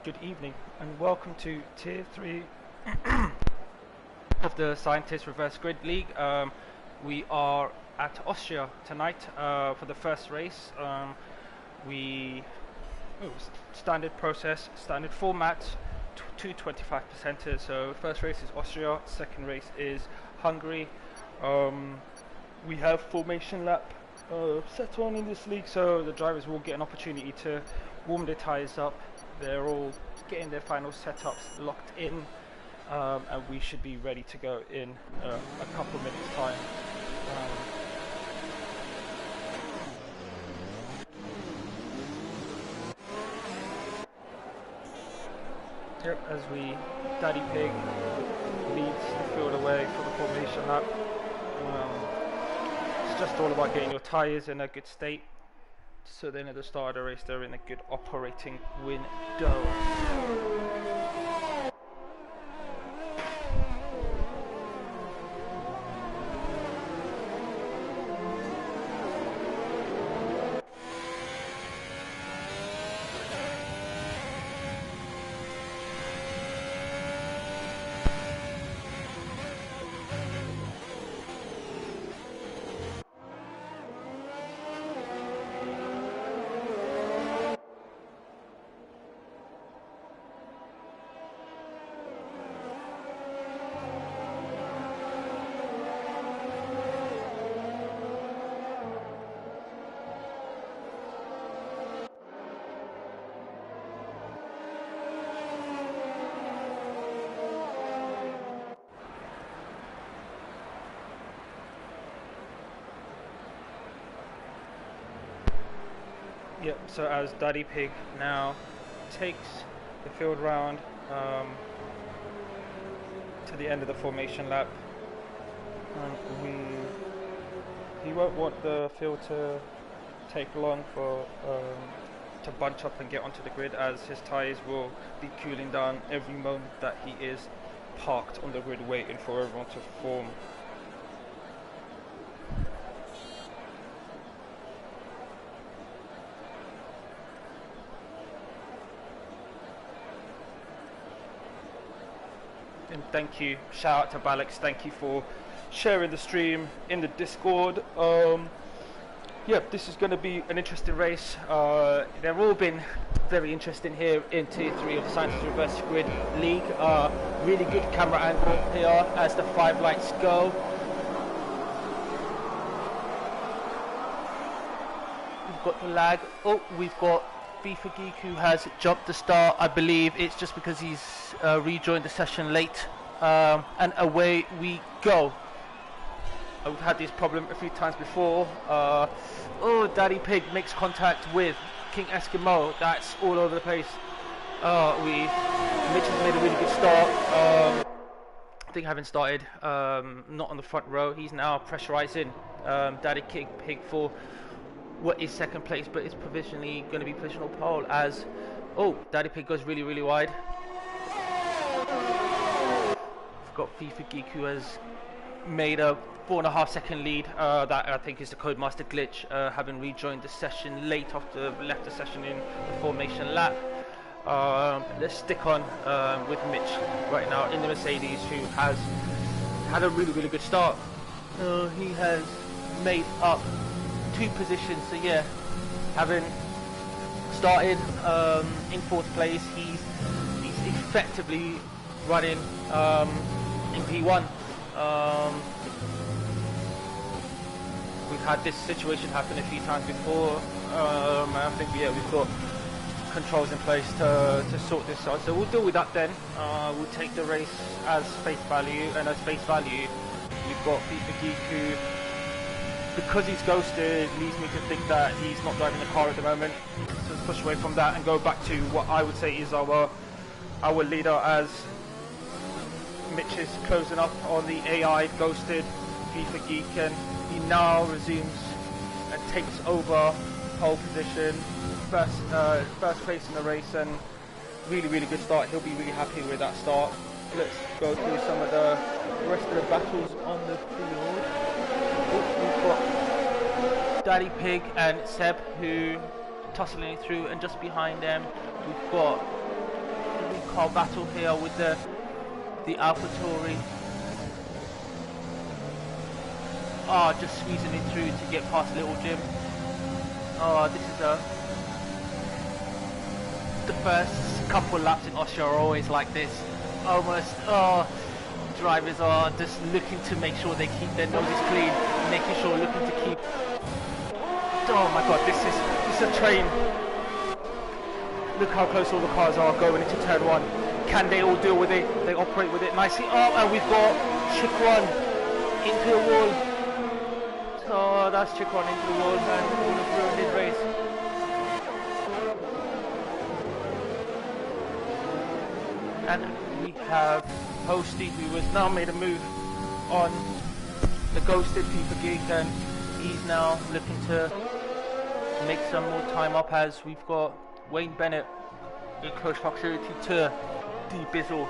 Good evening and welcome to Tier 3 of the Scientist Reverse Grid League. We are at Austria tonight for the first race. Standard process, standard format, two 25 percenters. So first race is Austria, second race is Hungary. We have formation lap set on in this league, so the drivers will get an opportunity to warm their tyres up. They're all getting their final setups locked in, and we should be ready to go in a couple of minutes time. As Daddy Pig leads the field away for the formation lap. It's just all about getting your tyres in a good state, so then at the start of the race they're in a good operating window. Yep, so as Daddy Pig now takes the field round to the end of the formation lap, and he won't want the field to take long for to bunch up and get onto the grid, as his tyres will be cooling down every moment that he is parked on the grid waiting for everyone to form. And thank you, shout out to Balix, thank you for sharing the stream in the Discord. This is going to be an interesting race. They've all been very interesting here in Tier 3 of the Scientist Reverse Grid League. Really good camera angle here as the 5 lights go. We've got the lag. Oh, we've got FIFA Geek who has jumped the start. I believe it's just because he's rejoined the session late, and away we go. We've had this problem a few times before. Daddy Pig makes contact with King Eskimo. That's all over the place. Mitch has made a really good start. I think having started not on the front row, he's now pressurizing Daddy Pig for what is second place, but it's provisionally going to be provisional pole, as Daddy Pig goes really, really wide. We've got FIFA Geek who has made a 4.5 second lead. That I think is the Codemaster glitch, having rejoined the session late after left the session in the formation lap. Let's stick on with Mitch right now in the Mercedes, who has had a really, really good start. He has made up 2 positions, so yeah, having started in 4th place, he's effectively running in P1. We've had this situation happen a few times before. I think we've got controls in place to sort this out, so we'll deal with that then. We'll take the race as face value, and as face value we've got FIFA Geek, who, because he's ghosted, leads me to think that he's not driving the car at the moment. So let's push away from that and go back to what I would say is our leader, as Mitch is closing up on the AI ghosted FIFA Geek, and he now resumes and takes over pole position, first place in the race, and really, really good start. He'll be really happy with that start. Let's go through some of the rest of the battles on the field. We've got Daddy Pig and Seb who tussling through, and just behind them we've got car battle here with the AlphaTauri. Oh, just squeezing it through to get past Little Jim. Oh, this is the first couple laps in Austria are always like this. Almost, drivers are just looking to make sure they keep their noses clean, making sure, looking to keep. Oh my God, this is a train. Look how close all the cars are going into turn one. Can they all deal with it? They operate with it nicely. Oh, and we've got Chicron into the wall. Oh, that's Chicron into the wall and would have ruined his race. And we have Hosty, who has now made a move on the ghosted FIFA gig, and he's now looking to make some more time up, as we've got Wayne Bennett in close proximity to D Bizzle,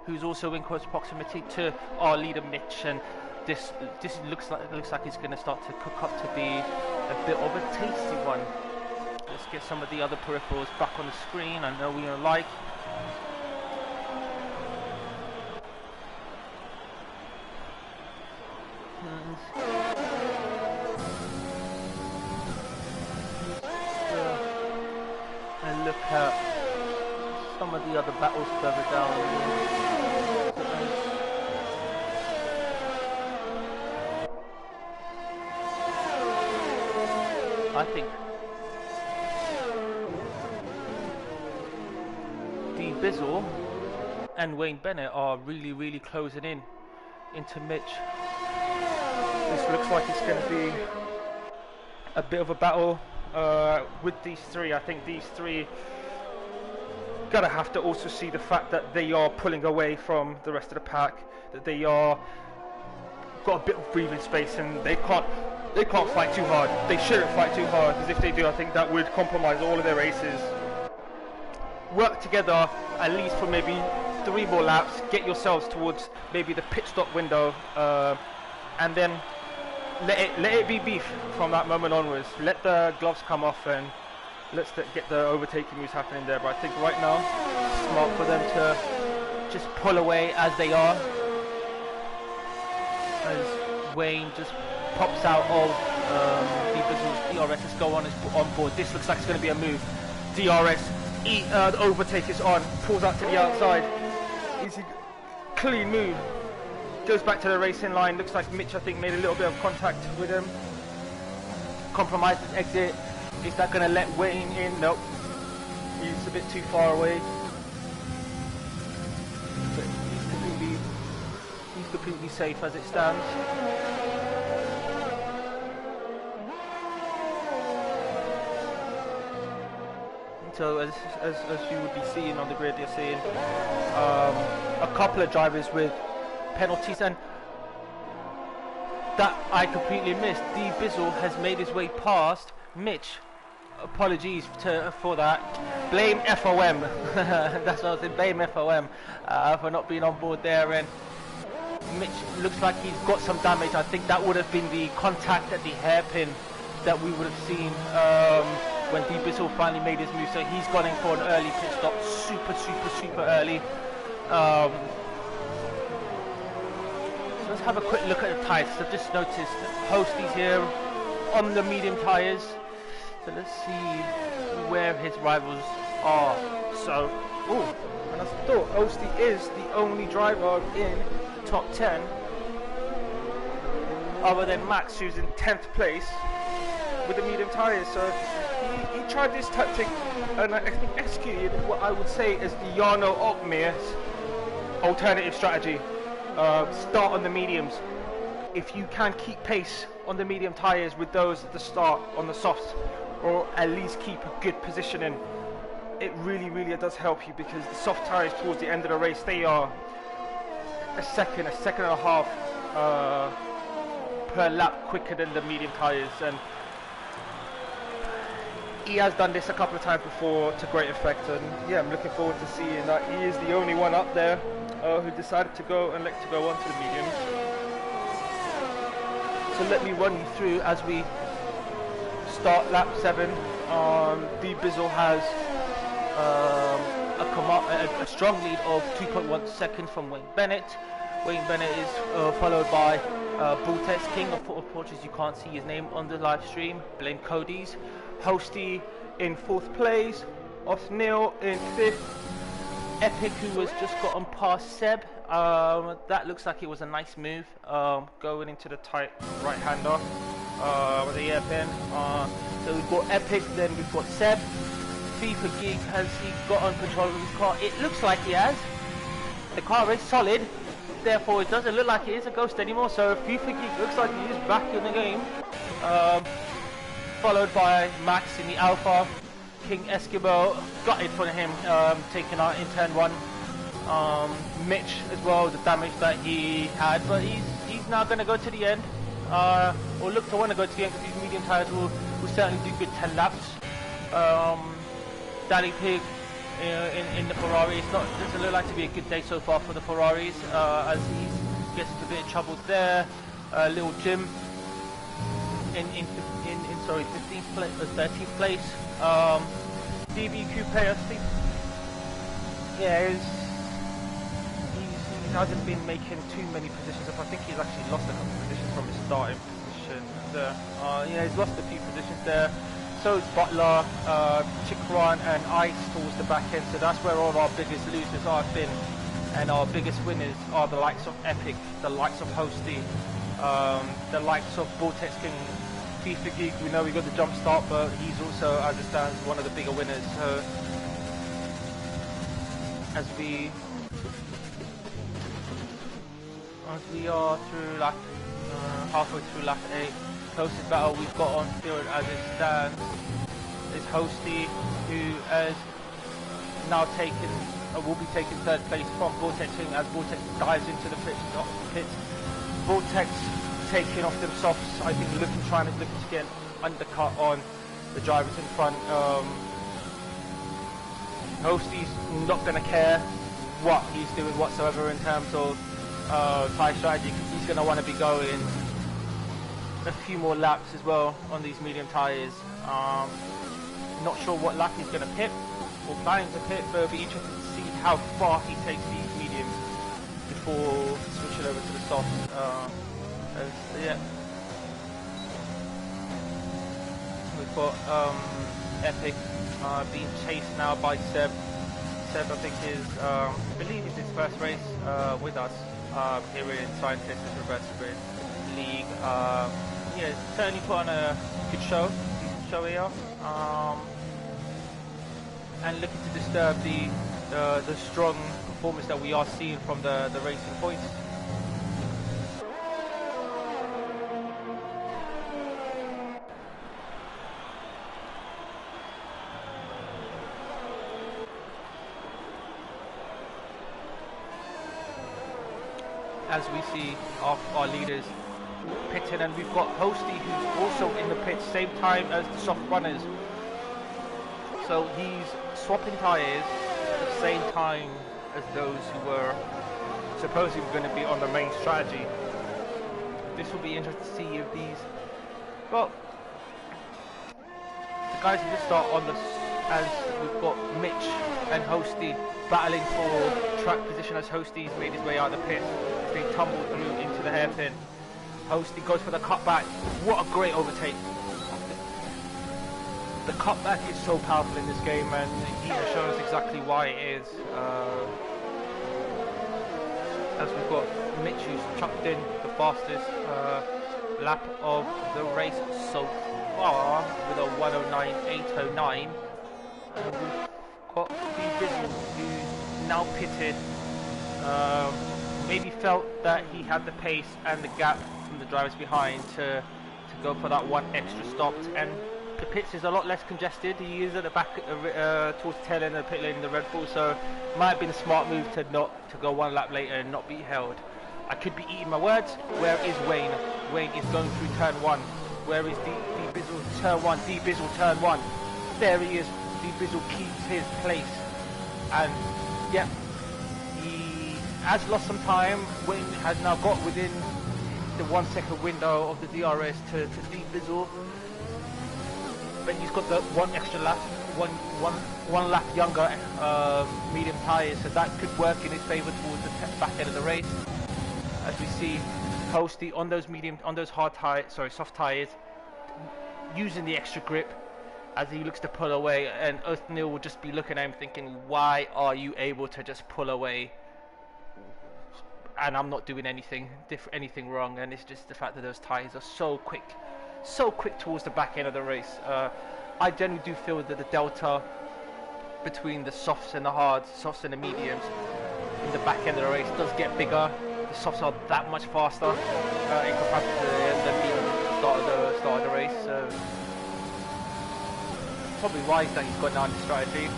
who's also in close proximity to our leader Mitch, and this looks like it's going to start to cook up to be a bit of a tasty one. Let's get some of the other peripherals back on the screen. I know we are like. And look at some of the other battles further down. I think D Bizzle and Wayne Bennett are really closing in into Mitch. This looks like it's going to be a bit of a battle with these three. I think these three gotta have to also see the fact that they are pulling away from the rest of the pack, that they are got a bit of breathing space, and they can't fight too hard. They shouldn't fight too hard, because if they do, I think that would compromise all of their races. Work together at least for maybe 3 more laps, get yourselves towards maybe the pit stop window, and then let it be beef from that moment onwards. Let the gloves come off and let's get the overtaking moves happening there. But I think right now it's smart for them to just pull away as they are, as Wayne just pops out of the Bizzle's DRS. Let's go on board. This looks like it's going to be a move. DRS, the overtake is on, pulls out to the outside. Easy, clean move. Goes back to the racing line. Looks like Mitch, I think, made a little bit of contact with him. Compromised his exit. Is that going to let Wayne in? Nope. He's a bit too far away. But he's completely safe as it stands. So as you would be seeing on the grid, you're seeing a couple of drivers with penalties, and that I completely missed. D Bizzle has made his way past Mitch. Apologies for that. Blame FOM. That's what I was saying. Blame FOM for not being on board there. And Mitch looks like he's got some damage. I think that would have been the contact at the hairpin that we would have seen when D Bizzle finally made his move. So he's gone in for an early pit stop, super early. So let's have a quick look at the tyres. I've just noticed Hosty's here on the medium tyres. So let's see where his rivals are. So, and I thought Hosty is the only driver in top 10 other than Max, who's in 10th place with the medium tyres. So he tried this tactic and I think executed what I would say is the Jarno Opmeer's alternative strategy. Start on the mediums. If you can keep pace on the medium tyres with those at the start on the softs, or at least keep a good positioning, it really does help you, because the soft tyres towards the end of the race, they are a second and a half per lap quicker than the medium tyres. And he has done this a couple of times before to great effect, and yeah, I'm looking forward to seeing that he is the only one up there who decided to go and elect to go onto the mediums. So let me run you through as we start lap 7. D Bizzle has a strong lead of 2.1 seconds from Wayne Bennett. Wayne Bennett is followed by Vortex King of Portuguese. You can't see his name on the live stream. Blaine Cody's. Hosty in 4th place. Osneil in 5th. Epic, who has just gotten past Seb. That looks like it was a nice move. Going into the tight right-hander with the airpin. So we've got Epic, then we've got Seb. FIFA Geek, has he gotten control of his car? It looks like he has. The car is solid, therefore it doesn't look like it is a ghost anymore. So FIFA Geek looks like he is back in the game. Followed by Max in the Alpha. King Eskimo, gutted for him, taken out in turn 1. Mitch as well, the damage that he had, but he's now going to go to the end, or look to want to go to the end, because these medium tyres will certainly do good 10 laps. Daddy Pig in the Ferrari, it doesn't look like to be a good day so far for the Ferraris, as he gets into a bit of trouble there. Little Jim in 15th place, 13th place. DB Coupe, I think, yeah, he hasn't been making too many positions up. I think he's actually lost a couple of positions from his starting position there. Yeah, he's lost a few positions there. So is Butler, Chikran and Ice towards the back end, so that's where all our biggest losers have been, and our biggest winners are the likes of Epic, the likes of Hosty, the likes of Vortex King. FIFA Geek, we know we got the jump start, but he's also, as it stands, one of the bigger winners. So as we are through lap, halfway through lap 8, closest battle we've got on field as it stands is Hosty, who has now taken, will be taking 3rd place from Vortex King as Vortex dives into the pits. Vortex taking off them softs, I think looking to get an undercut on the drivers in front. Hosty's not going to care what he's doing whatsoever in terms of tyre strategy. He's going to want to be going a few more laps as well on these medium tyres. Not sure what lap he's going to pit or planning to pit, but it'll be interesting to see how far he takes these mediums before switching over to the softs. Yeah, we've got Epic being chased now by Seb. Seb, I think, I believe it's his first race with us here in Scientists Reverse Grid League. Yeah, certainly put on a good show here, and looking to disturb the strong performance that we are seeing from the racing points. As we see our leaders pitting, and we've got Hosty, who's also in the pits same time as the soft runners, so he's swapping tyres at the same time as those who were supposedly going to be on the main strategy. This will be interesting to see if these, well, the guys who just start on the, as we've got Mitch and Hosty battling for track position, as Hosty's made his way out of the pit. They tumble through into the hairpin. Hosty goes for the cutback. What a great overtake. The cutback is so powerful in this game, and he has shown us exactly why it is. As we've got Mitch, who's chucked in the fastest lap of the race so far with a 1:09.809. We've got Bizzle, who's now pitted. Maybe felt that he had the pace and the gap from the drivers behind to go for that one extra stop, and the pits is a lot less congested. He is at the back towards the tail end of the pit lane in the Red Bull, so it might have been a smart move to go one lap later and not be held. I could be eating my words. Where is Wayne? Wayne is going through turn 1. Where is D Bizzle? Turn 1. D Bizzle turn 1. There he is. D Bizzle keeps his place, and yep. Has lost some time. Wayne has now got within the 1 second window of the DRS to D Bizzle, but he's got the one extra lap one lap younger medium tyres, so that could work in his favour towards the back end of the race. As we see Posty on those soft tyres, using the extra grip as he looks to pull away, and Othniel will just be looking at him thinking, why are you able to just pull away and I'm not doing anything wrong? And it's just the fact that those tyres are so quick towards the back end of the race. I generally do feel that the delta between the softs and the hards, softs and the mediums in the back end of the race does get bigger. The softs are that much faster in comparison to the mediums at the start of the race. So probably wise that he's got down the strategy.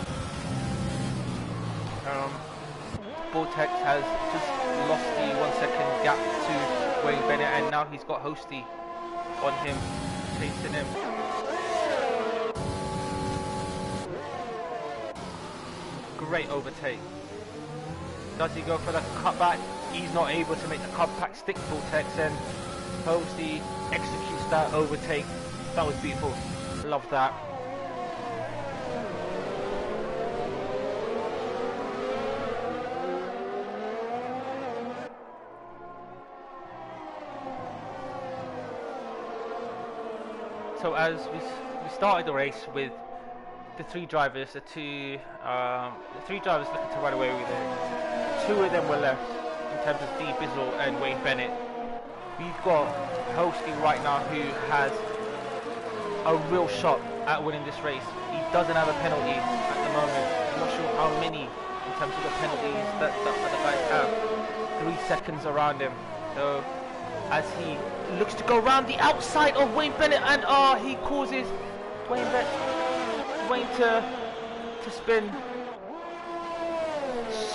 Vortex has just lost the 1 second gap to Wayne Bennett, and now he's got Hosty on him, chasing him. Great overtake. Does he go for the cutback? He's not able to make the cutback stick Vortex, and Hosty executes that overtake. That was beautiful. Love that. So as we started the race with the three drivers, the three drivers looking to run away with it. Two of them were left in terms of D Bizzle and Wayne Bennett. We've got Hosty right now who has a real shot at winning this race. He doesn't have a penalty at the moment. I'm not sure how many in terms of the penalties that the guys have. 3 seconds around him. So as he looks to go around the outside of Wayne Bennett, and he causes Wayne to spin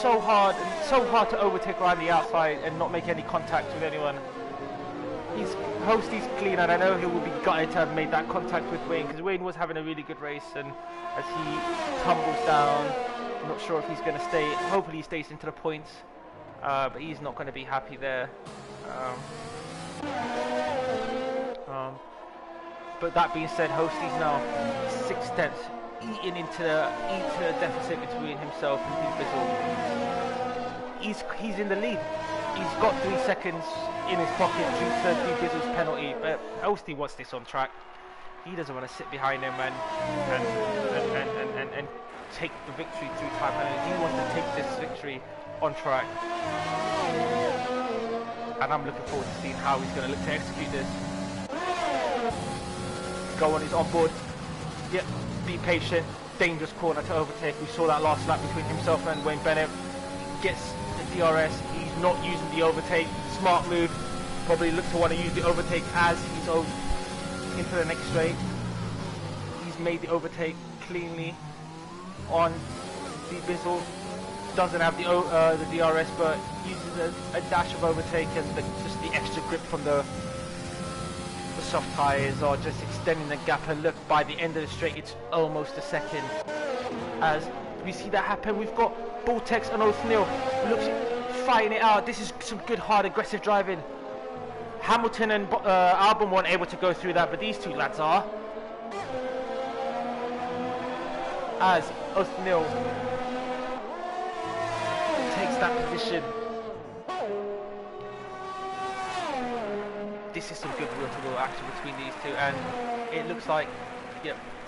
so hard to overtake around the outside and not make any contact with anyone. Hosty's clean, and I know he will be gutted to have made that contact with Wayne, because Wayne was having a really good race, and as he tumbles down, I'm not sure if he's going to stay. Hopefully he stays into the points, but he's not going to be happy there. But that being said, Hosty's now 6 tenths eating into the deficit between himself and D Bizzle. He's in the lead. He's got 3 seconds in his pocket due to D Bizzle's penalty, but Hosty wants this on track. He doesn't want to sit behind him and take the victory through time penalty. He wants to take this victory on track. And I'm looking forward to seeing how he's going to look to execute this. Go on, he's on board. Yep, be patient. Dangerous corner to overtake. We saw that last lap between himself and Wayne Bennett. Gets the DRS. He's not using the overtake. Smart move. Probably look to want to use the overtake as he's into the next straight. He's made the overtake cleanly on D Bizzle. Doesn't have the DRS, but uses a dash of overtake, and just the extra grip from the soft tyres are just extending the gap. And look, by the end of the straight, it's almost a second. As we see that happen, we've got Vortex and Othniel looks fighting it out. This is some good, hard, aggressive driving. Hamilton and Albon weren't able to go through that, but these two lads are. As Othniel takes that position. This is some good wheel-to-wheel action between these two, and it looks like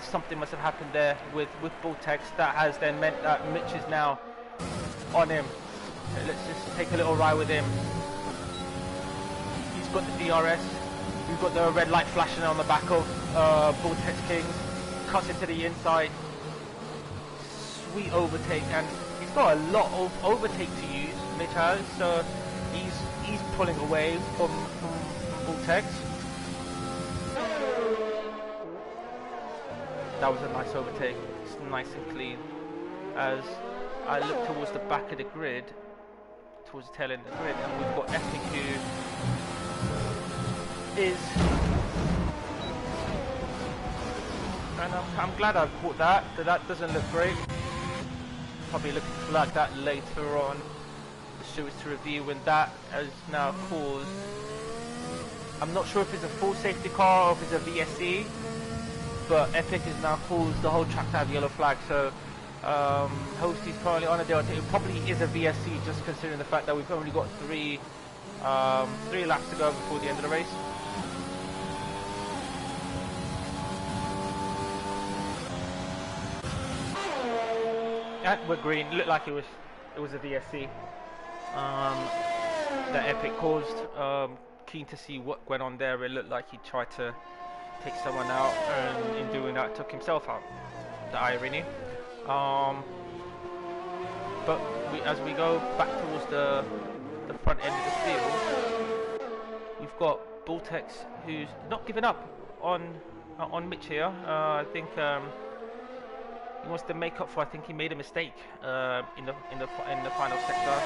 something must have happened there with Vortex that has then meant that Mitch is now on him. So let's just take a little ride with him. He's got the DRS. We've got the red light flashing on the back of Vortex Kings. Cuts into the inside. Sweet overtake, and he's got a lot of overtake to use, Mitch has, so he's pulling away from Vortex. That was a nice overtake. It's nice and clean. As I look towards the back of the grid, towards the tail end of the grid, and we've got Epic, who is, and I'm glad I caught that. That doesn't look great. Probably looking to flag that later on. The stewards to review when that has now caused. I'm not sure if it's a full safety car or if it's a VSE. but Epic has now pulled the whole track to have yellow flag, so Hostie's currently on a delta. It probably is a VSC, just considering the fact that we've only got three laps to go before the end of the race. And we're green. Looked like it was a VSC that Epic caused. Keen to see what went on there. It looked like he tried to take someone out, and in doing that took himself out. The irony. But as we go back towards the front end of the field, we've got Vortex, who's not giving up on Mitch here. I think he wants to make up for. I think he made a mistake in the final sector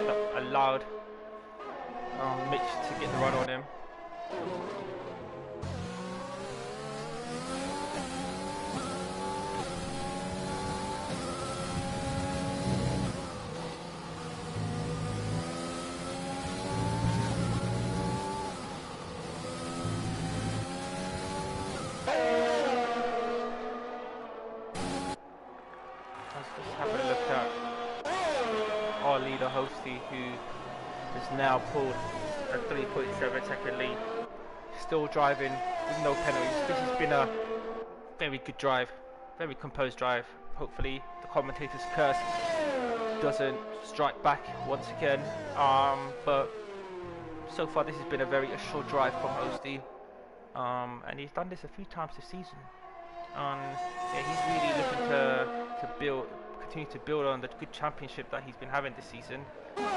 that allowed Mitch to get the run on him. Hosty, who has now pulled a 3.7 second lead, still driving with no penalties. This has been a very good drive, very composed drive. Hopefully the commentator's curse doesn't strike back once again, but so far this has been a very assured drive from Hosty, and he's done this a few times this season. Yeah, he's really looking to continue to build on the good championship that he's been having this season. As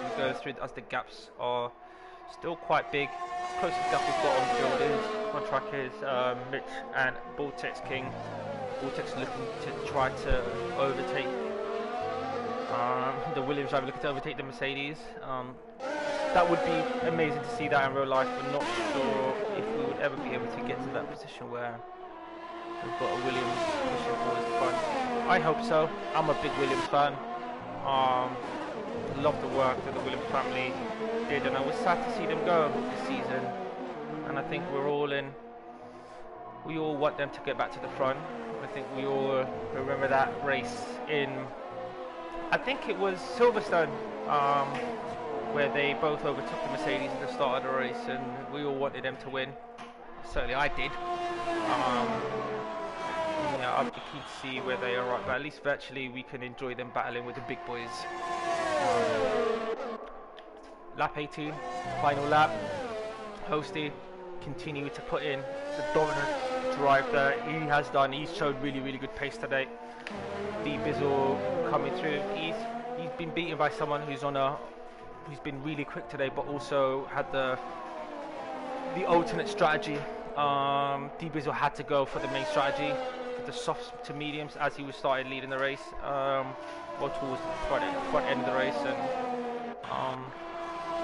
we go through, as the gaps are still quite big, closest gap we've got on field is on track is Mitch and Vortex King. Vortex looking to try to overtake the Williams driver, looking to overtake the Mercedes. That would be amazing to see that in real life, but not sure if we would ever be able to get to that position where we've got a Williams pushing towards the front. I hope so. I'm a big Williams fan. Love the work that the Williams family did, and I was sad to see them go this season. And I think we all want them to get back to the front. I think we all remember that race in, I think it was Silverstone, where they both overtook the Mercedes at the start of the race, and we all wanted them to win. Certainly I did. Yeah, I'd be keen to see where they are right, but at least virtually we can enjoy them battling with the big boys. Lap 18, final lap. Hosty continue to put in the dominant drive that he has done. He's showed really good pace today. D Bizzle coming through. He's been beaten by someone who's been really quick today, but also had the alternate strategy. D Bizzle had to go for the main strategy, the softs to mediums, as he was started leading the race, or towards the front end of the race. And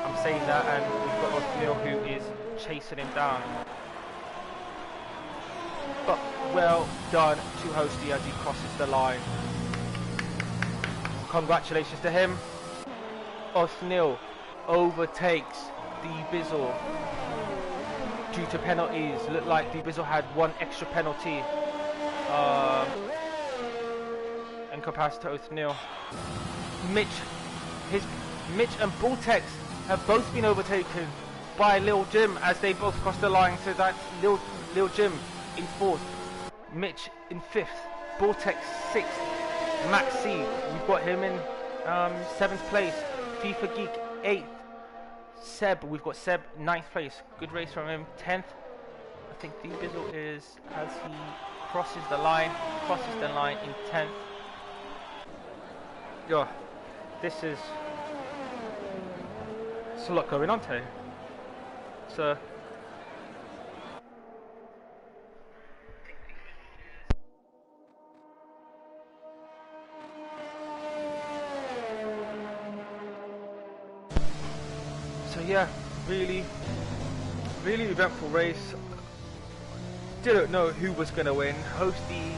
I'm saying that, and we've got O'Neill who is chasing him down. But well done to Hosty as he crosses the line. Congratulations to him. O'Neill overtakes D Bizzle due to penalties. Looked like D Bizzle had one extra penalty in comparison to O'Neill. Mitch and Vortex have both been overtaken by Lil Jim as they both crossed the line. So that's Lil Jim in 4th, Mitch in 5th, Vortex 6th, Max C, we've got him in 7th place, FIFA Geek 8th, Seb, we've got Seb 9th place, good race from him, 10th. I think D Bizzle is, as he crosses the line in 10th. Yeah, this is, it's a lot going on today. So yeah, really eventful race. Didn't know who was going to win. Hosty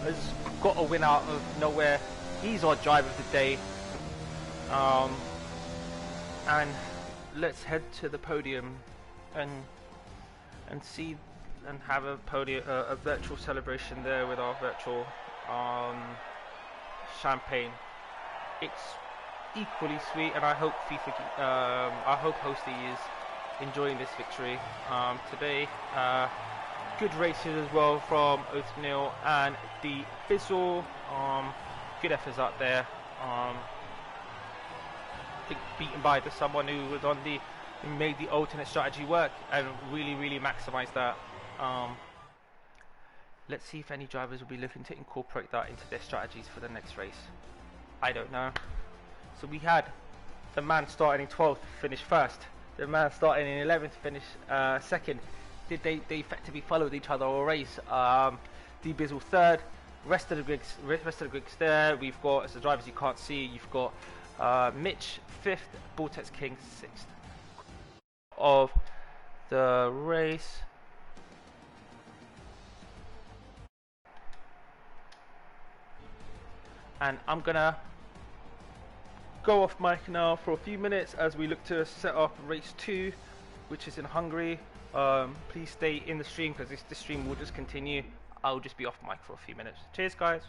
has got a win out of nowhere. He's our driver of the day. And let's head to the podium and and see and have a podium, a virtual celebration there with our virtual champagne. It's equally sweet, and I hope I hope Hosty is enjoying this victory today. Good races as well from Othniel and the Bizzle. Good efforts out there. I think beaten by someone who was on who made the alternate strategy work and really maximised that. Let's see if any drivers will be looking to incorporate that into their strategies for the next race. I don't know. So we had the man starting in 12th finish first. The man starting in 11th finish second. They effectively followed each other all race. D Bizzle third. Rest of the Griggs there. We've got, as the drivers you can't see, you've got Mitch 5th, Vortex King 6th of the race. And I'm gonna go off mic now for a few minutes as we look to set up race 2, which is in Hungary. Please stay in the stream because this stream will just continue. I'll just be off mic for a few minutes. Cheers, guys.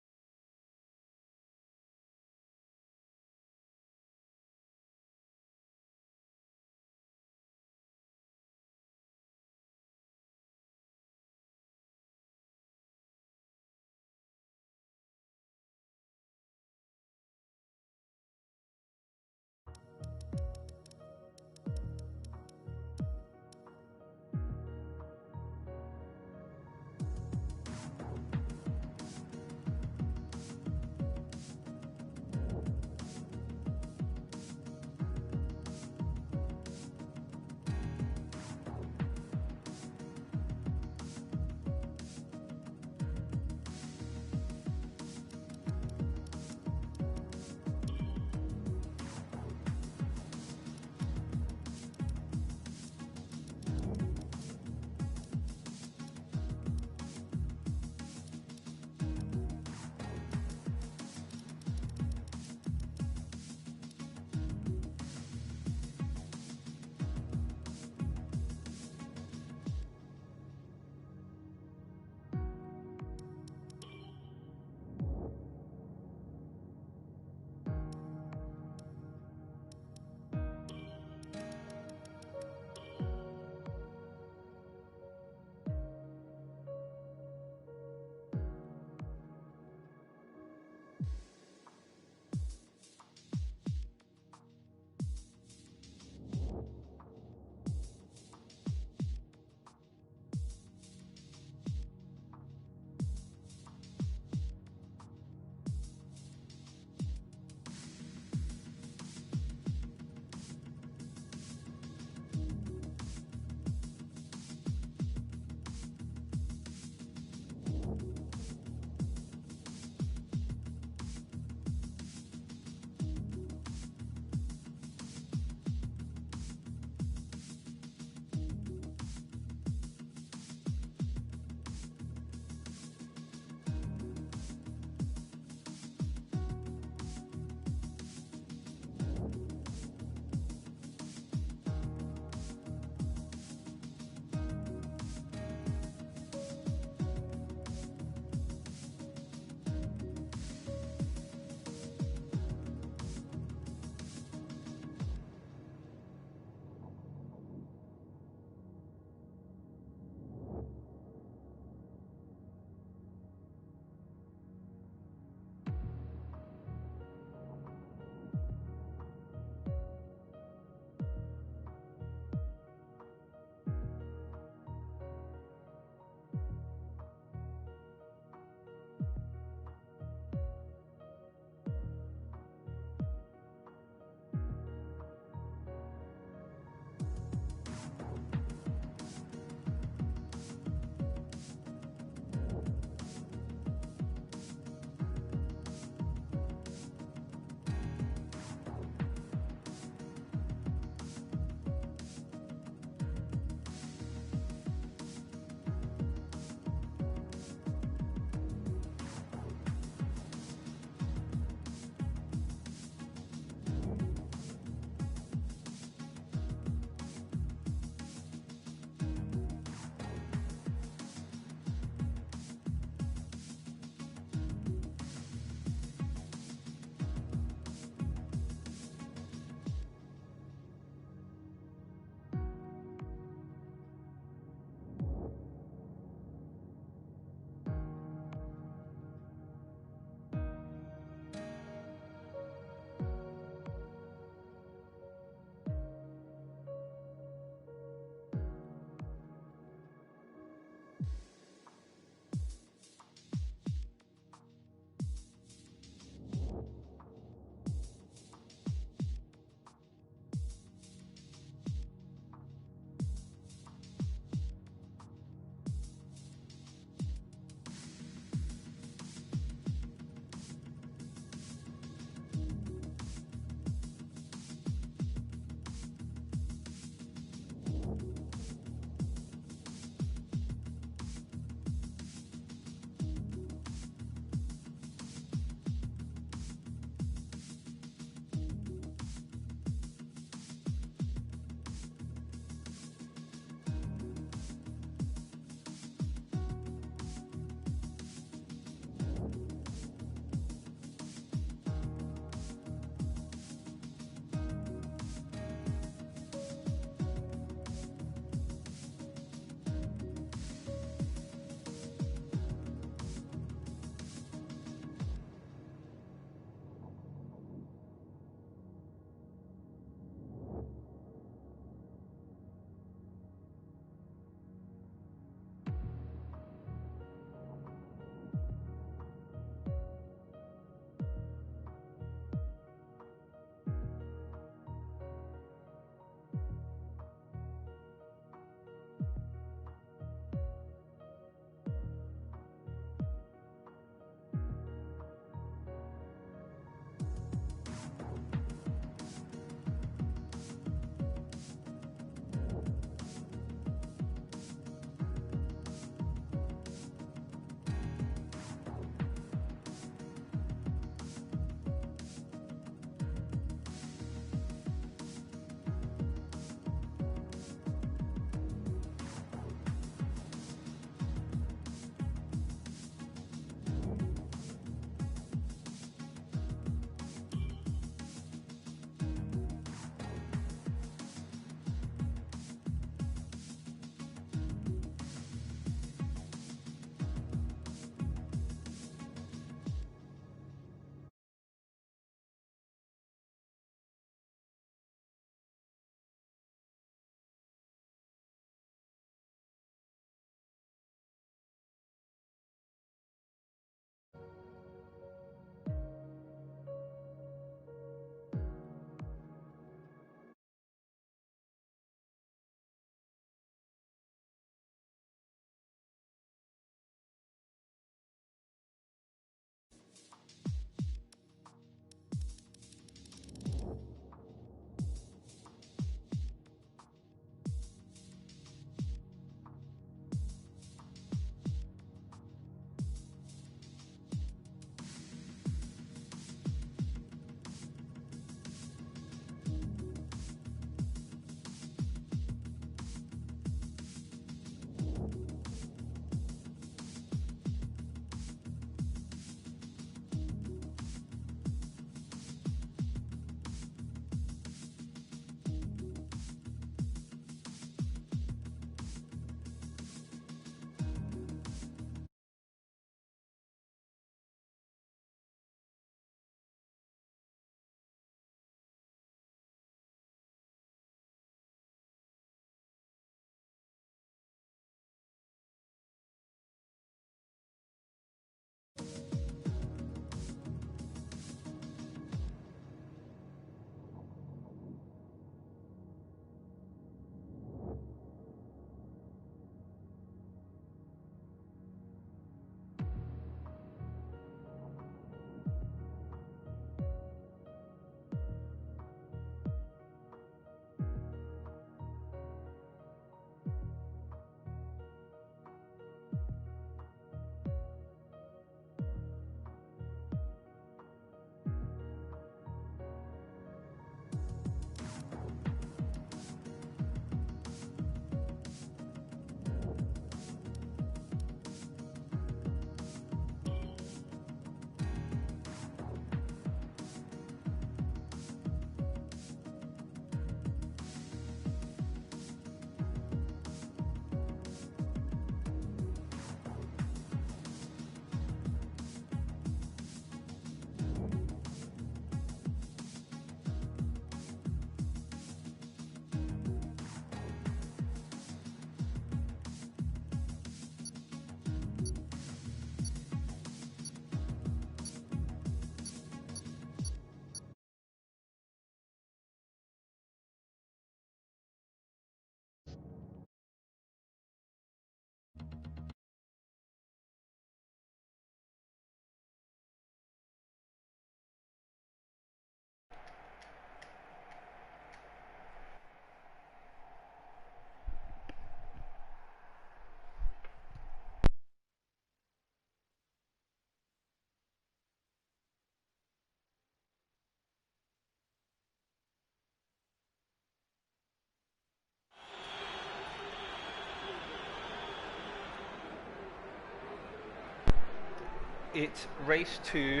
It's race 2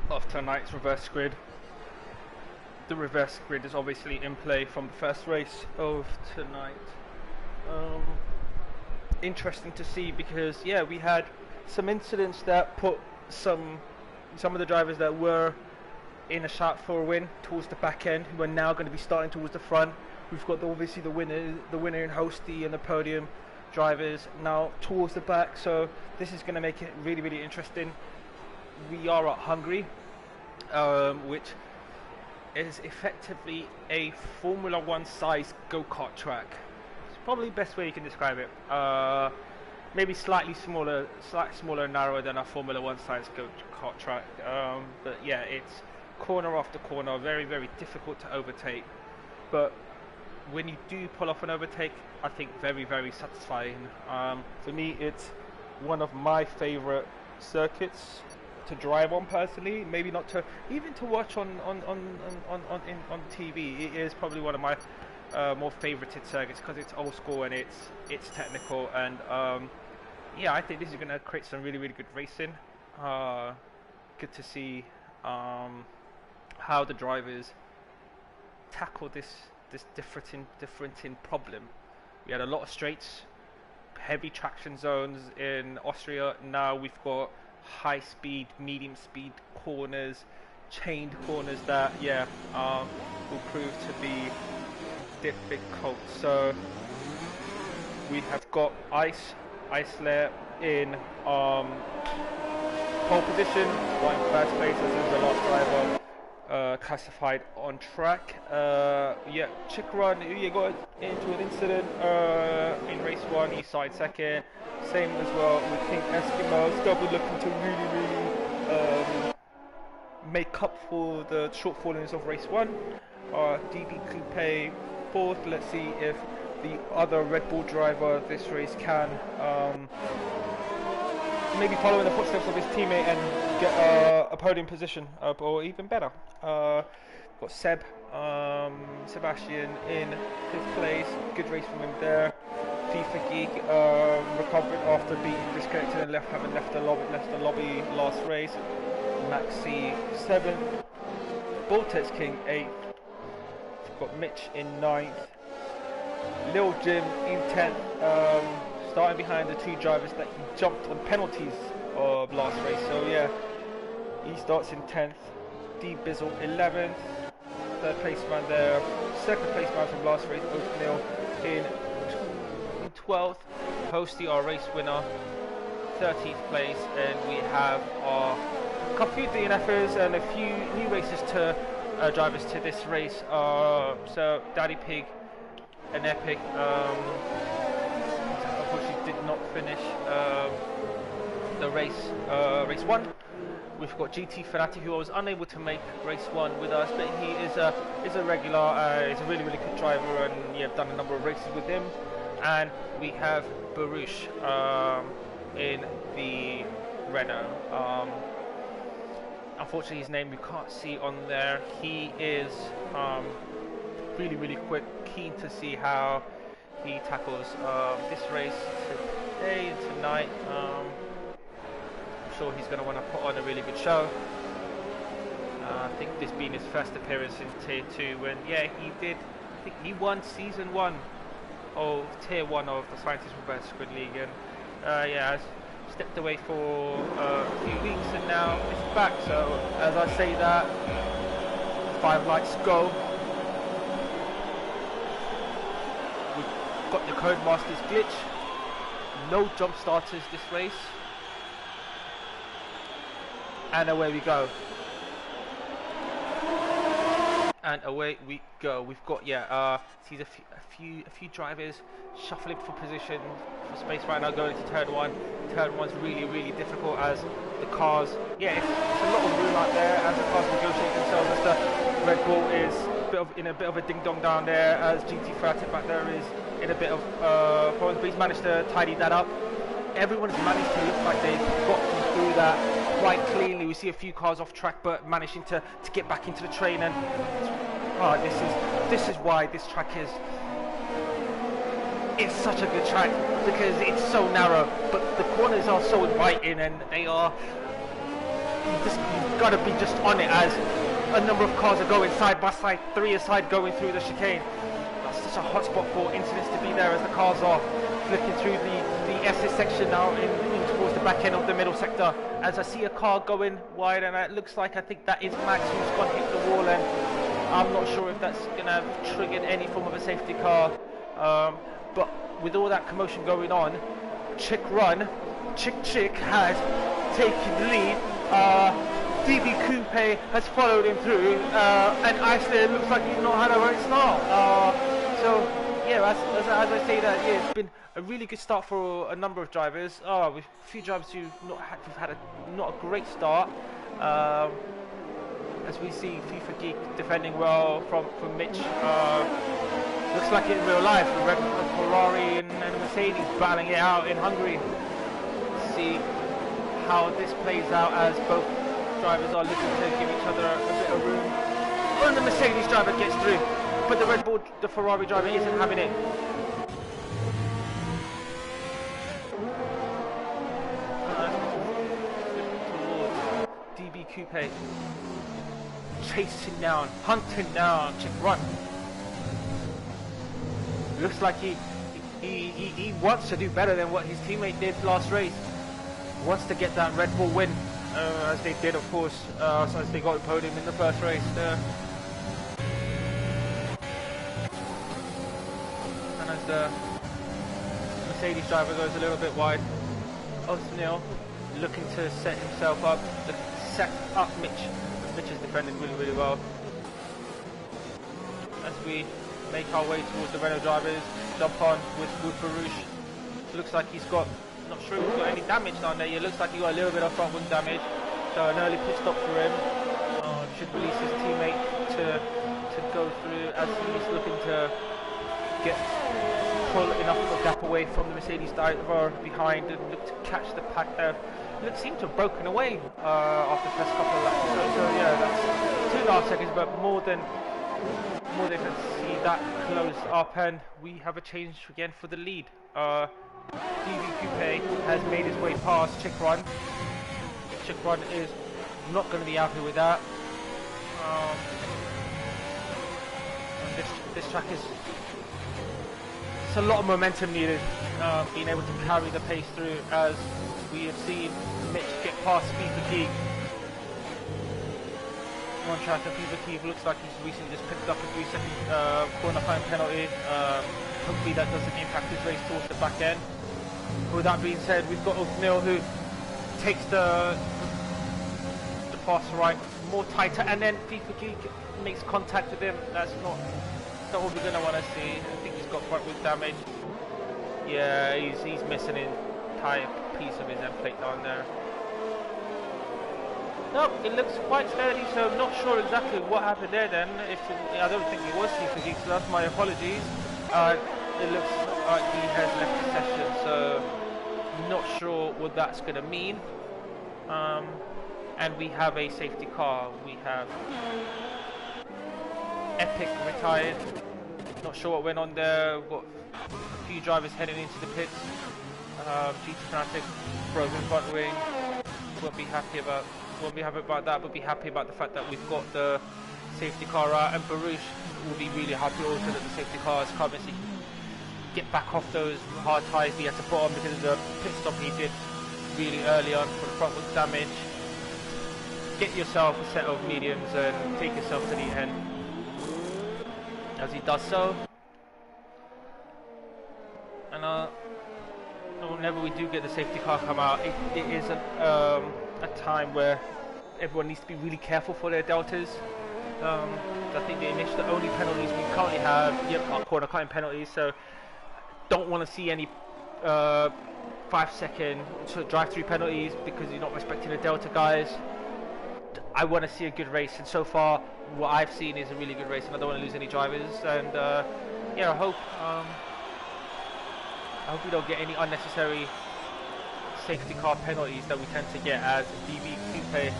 of tonight's reverse grid. The reverse grid is obviously in play from the first race of tonight. Interesting to see because we had some incidents that put some of the drivers that were in a shout for a win towards the back end, who are now going to be starting towards the front. We've got obviously the winner in Hosty and the podium drivers now towards the back, so this is going to make it really, really interesting. We are at Hungary, which is effectively a Formula 1 size go-kart track. It's probably the best way you can describe it. Maybe slightly smaller and narrower than a Formula 1 size go-kart track, but yeah, it's corner after corner, very, very difficult to overtake, but when you do pull off an overtake, I think very, very satisfying. For me, it's one of my favorite circuits to drive on personally. Maybe not to even to watch on TV. It is probably one of my more favorited circuits because it's old school and it's technical, and I think this is going to create some really, really good racing. Good to see how the drivers tackle this differentiating problem. We had a lot of straights, heavy traction zones in Austria. Now we've got high speed, medium speed corners, chained corners that will prove to be difficult. So we have got Isler in pole position, one in first place as the last driver classified on track. Chikran got into an incident in race 1. He started second. Same as well with King Eskimo. Still be looking to really make up for the shortfallings of race 1. DB Coupe fourth. Let's see if the other Red Bull driver this race can maybe follow in the footsteps of his teammate and get a podium position, or even better. Got Sebastian in 5th place. Good race from him there. FIFA Geek recovered after being disconnected and having left the lobby last race. Maxi 7th. Boltex King 8th. Got Mitch in 9th. Lil Jim in 10th. Starting behind the 2 drivers that he jumped on penalties of last race. So yeah, he starts in 10th. D Bizzle 11th. 3rd place man there. 2nd place man from last race, Oatmeal in 12th. Hosty, our race winner, 13th place, and we have a few DNFers and a few new races to drivers to this race. So Daddy Pig and Epic unfortunately did not finish the race 1. We've got GT Ferrati, who was unable to make race 1 with us, but he is a regular. He's a really, really good driver, and I've done a number of races with him. And we have Baruch in the Renault. Unfortunately, his name we can't see on there. He is really, really quick. Keen to see how he tackles this race today and tonight. I'm sure he's going to want to put on a really good show. I think this being his first appearance in Tier 2, when he did. I think he won Season 1 of Tier 1 of the Scientist Reverse Grid League, and has stepped away for a few weeks, and now it's back. So as I say that, 5 lights go. We've got the Codemasters glitch. No jump starters this race. And away we go. And away we go. We've got see a few drivers shuffling for position for space right now, going into turn 1. Turn 1's really, really difficult as the cars. It's a lot of room out there as the cars negotiate themselves. As the Red Bull is in a bit of a ding dong down there, as GT Ferrati back there is in a bit of problems, but he's managed to tidy that up. Everyone's managed to look like they've gotten through that quite cleanly. We see a few cars off track, but managing to get back into the train, and this is why this track is it's such a good track because it's so narrow, but the corners are so inviting, and they are, you've got to be just on it as a number of cars are going side by side, 3 aside going through the chicane. That's such a hot spot for incidents to be there as the cars are flicking through the SS section now in towards the back end of the middle sector. As I see a car going wide, and it looks like, I think that is Max, who's gone hit the wall, and I'm not sure if that's going to have triggered any form of a safety car. But with all that commotion going on, Chick has taken the lead. DB Coupe has followed him through, and Iceland looks like he's not had a right start. So yeah, as I say that, yeah, it's been a really good start for a number of drivers. With a few drivers who've had not a great start. As we see FIFA Geek defending well from Mitch. Looks like it in real life, the Ferrari and Mercedes battling it out in Hungary. See how this plays out as both drivers are looking to give each other a bit of room. And the Mercedes driver gets through, but the Ferrari driver isn't having it. DB Coupe, chasing down, hunting down Chick Run. Looks like he wants to do better than what his teammate did last race. He wants to get that Red Bull win, as they did, of course, as they got the podium in the first race. And as the Mercedes driver goes a little bit wide, O'Neill looking to set himself up, set up Mitch. Mitch is defending really, really well. As we make our way towards the Renault drivers, jump on with Barouche. Looks like he's got, not sure if he's got any damage down there. It looks like he got a little bit of front wing damage, so an early pit stop for him. Should release his teammate to go through as he's looking to pull enough of a gap away from the Mercedes driver behind and look to catch the pack there. It seemed to have broken away after the first couple of laps. So yeah, that's 2.5 seconds, but more than you can see that close up, and we have a change again for the lead. DB Coupe has made his way past Chick Run. Chick Run is not going to be happy with that. This track is, it's a lot of momentum needed, being able to carry the pace through, as we have seen Mitch get past FIFA Geek. On track, and FIFA Geek looks like he's recently just picked up a 3-second corner time penalty. Hopefully that doesn't impact his race towards the back end. With that being said, we've got O'Neill who takes the pass right more tighter, and then FIFA Geek makes contact with him. That's not what we're going to want to see. I think he's got front wing damage. Yeah, he's missing an entire piece of his end plate down there. No, it looks quite sturdy, so I'm not sure exactly what happened there then. I don't think it was FIFA Geek, so that's my apologies. It looks like he has left the session, so not sure what that's going to mean. And we have a safety car. We have Epic retired. Not sure what went on there. We've got a few drivers heading into the pits. GT Fanatic, broken front wing. Won't be happy about that, but be happy about the fact that we've got the safety car out, and Barouche will be really happy also that the safety car has come, so he can get back off those hard tyres he had to put on because of the pit stop he did really early on for the front wing damage. Get yourself a set of mediums and take yourself to the end. As he does so, and whenever we do get the safety car come out, it is a time where everyone needs to be really careful for their deltas. I think the only penalties we currently have are corner cutting penalties, so don't want to see any 5-second drive-through penalties because you're not respecting the delta guys. I want to see a good race, and so far what I've seen is a really good race, and I don't want to lose any drivers. And yeah, I hope we don't get any unnecessary safety car penalties that we tend to get as DB Coupe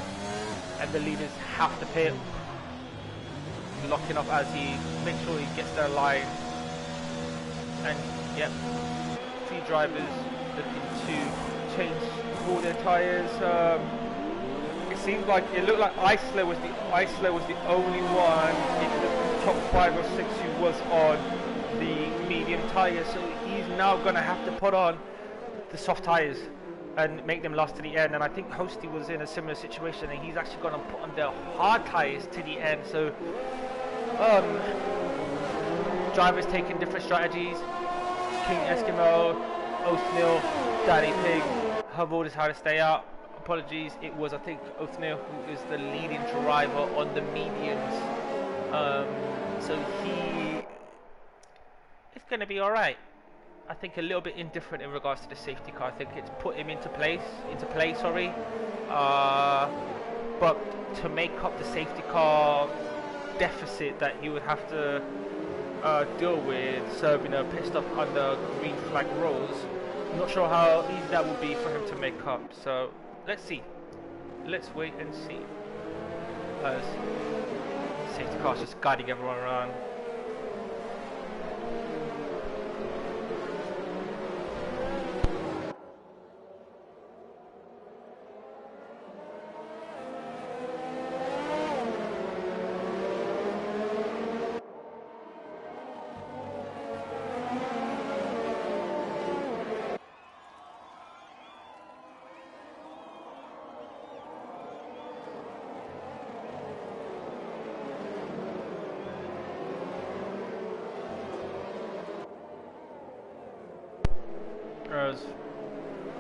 and the leaders have to pit, locking up as he makes sure he gets their line, and Yep, three drivers looking to change all their tyres. It seemed like it looked like Eisler was the only one in the top 5 or 6 who was on the medium tyres. So he's now going to have to put on the soft tyres and make them last to the end. And I think Hosty was in a similar situation, and he's actually going to put on the hard tyres to the end. So drivers taking different strategies. King Eskimo, Othniel, Daddy Pig have all decided to stay out. Apologies, it was I think Othniel who is the leading driver on the mediums. So he is going to be alright. I think a little bit indifferent in regards to the safety car. I think it's put him into play, but to make up the safety car deficit that you would have to deal with serving a pit stop under green flag rules, I'm not sure how easy that would be for him to make up. So let's see. Let's wait and see. As safety car's just guiding everyone around.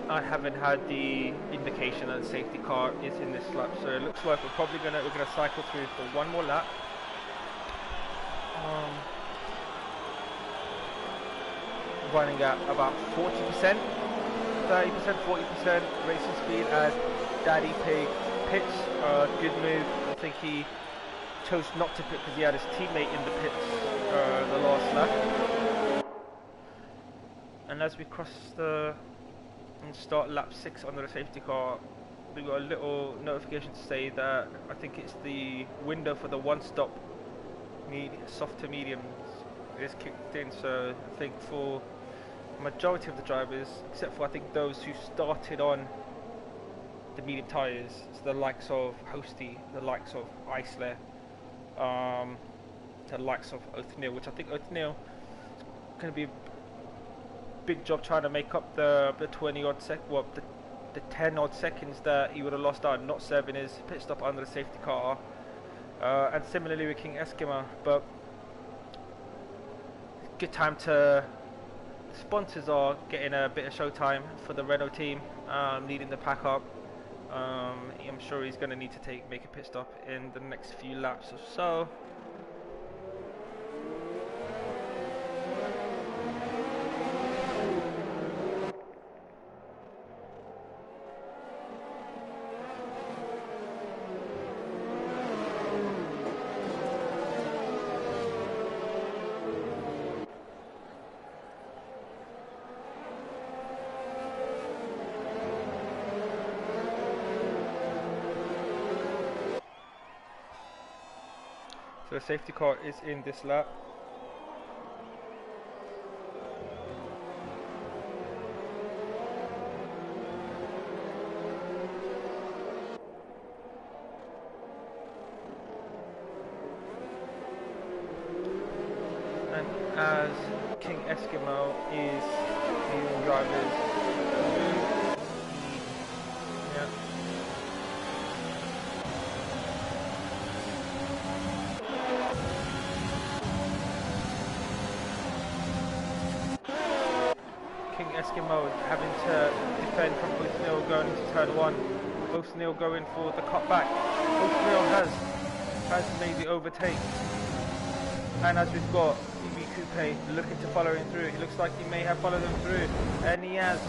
I haven't had the indication that the safety car is in this lap, so it looks like we're gonna cycle through for one more lap. Running at about 40%, 30%, 40% racing speed as Daddy Pig pits. Good move. I think he chose not to pit because he had his teammate in the pits the last lap. And as we cross and start lap 6 under the safety car, we got a little notification to say that I think it's the window for the one-stop soft to mediums is kicked in. So I think for the majority of the drivers, except for I think those who started on the medium tyres, so the likes of Hosty, the likes of Eisler, the likes of Othniel, which I think Othniel is going to be big job trying to make up the 20 odd the 10 odd seconds that he would have lost out not serving his pit stop under the safety car, and similarly with King Eskimo. But good time to sponsors are getting a bit of showtime for the Renault team, leading the pack up. I'm sure he's going to need to make a pit stop in the next few laps or so. So the safety car is in this lap. And as King Eskimo is the driver's Eskimo having to defend from Othniel going into turn 1. Othniel going for the cutback. Othniel has made the overtake. And as we've got EV Coupe looking to follow him through, it looks like he may have followed him through, and he has.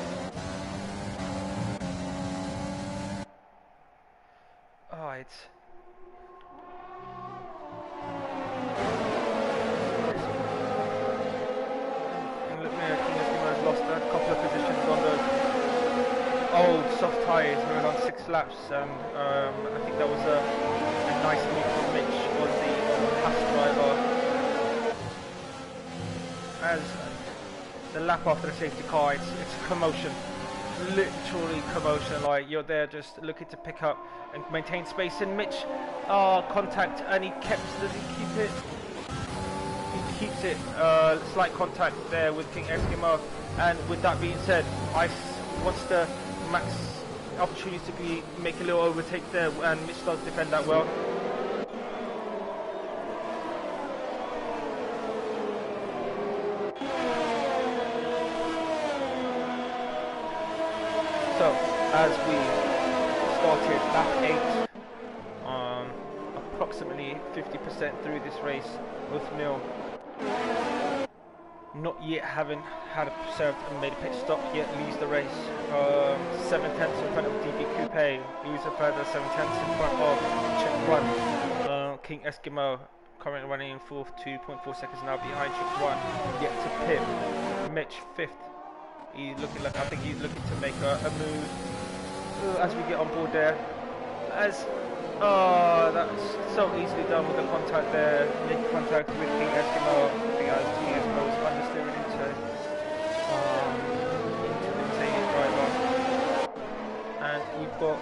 Oh, it's... old soft tyres running on 6 laps, and I think that was a nice move from Mitch on the pass driver. As the lap after the safety car, it's commotion, literally commotion. Like you're there just looking to pick up and maintain space. And Mitch, contact, and he does he keep it? He keeps it. Slight contact there with King Eskimo. And with that being said, Ice wants the max opportunity to make a little overtake there, and Mitch does defend that well. So, as we started lap 8, approximately 50% through this race, Uthmil not yet having had served and made a pit stop yet, leads the race. 7 tenths in front of DB Coupe, leaves a further 7 tenths in front of Chick 1. King Eskimo currently running in 4th, 2.4 seconds now behind Chick 1, yet to pit. Mitch 5th. He's looking like, I think he's looking to make a move as we get on board there. As that's so easily done with the contact there, making contact with King Eskimo. I think as King Eskimo was understeering into the Mercedes driver. And we've got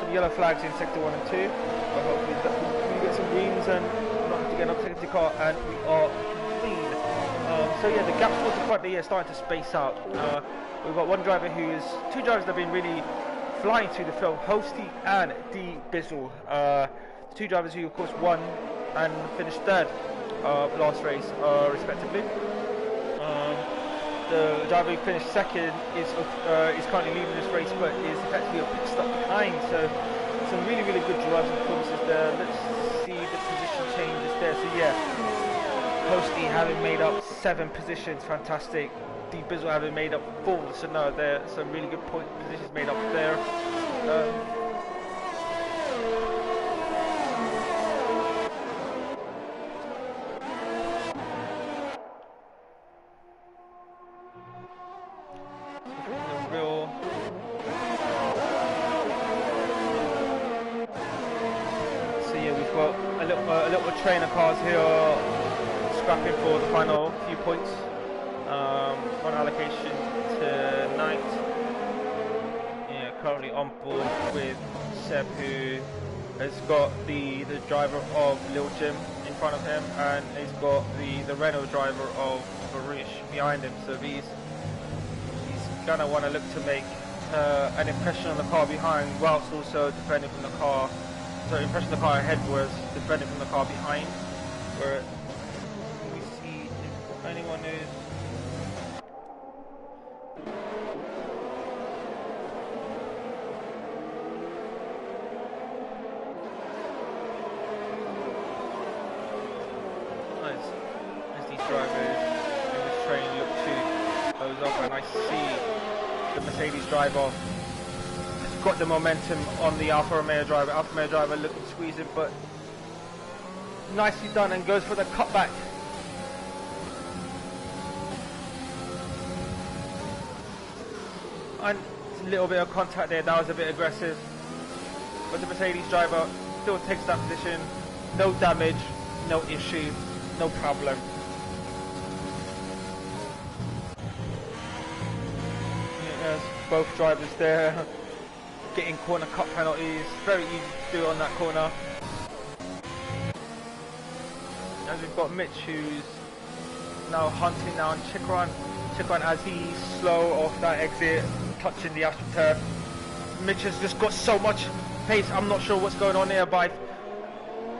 some yellow flags in sector 1 and 2. But hopefully we get some greens and not have to get another safety car, and we are clean. So yeah, the gaps towards the front there starting to space out. We've got two drivers that have been really flying through the field, Hosty and D Bizzle. The two drivers who of course won and finished 3rd last race respectively. The driver who finished 2nd is currently leading this race, but is effectively a pit stop behind. So some really good driving performances there. Let's see the position changes there. So yeah, Hosty having made up 7 positions, fantastic. D Bizzle having made up 4, so no, there are some really good positions made up there. So yeah, we've got a little trainer cars here scrapping for the final few points. On allocation tonight. Yeah, currently on board with Seb, who has got the driver of Lil Jim in front of him, and he's got the Renault driver of Barish behind him. So he's gonna want to look to make an impression on the car behind, whilst also defending from the car. So impression of the car ahead was defending from the car behind. Where we see if anyone is. As these drivers in this train look to close up, and I see the Mercedes driver has got the momentum on the Alfa Romeo driver. Alfa Romeo driver looking to squeeze it, but nicely done, and goes for the cutback. And a little bit of contact there, that was a bit aggressive, but the Mercedes driver still takes that position. No damage, no issue, no problem. Yes, both drivers there getting corner cut penalties. Very easy to do on that corner. As we've got Mitch, who's now hunting down Chikran. Chikran, as he's slow off that exit, touching the AstroTurf. Mitch has just got so much pace. I'm not sure what's going on there, but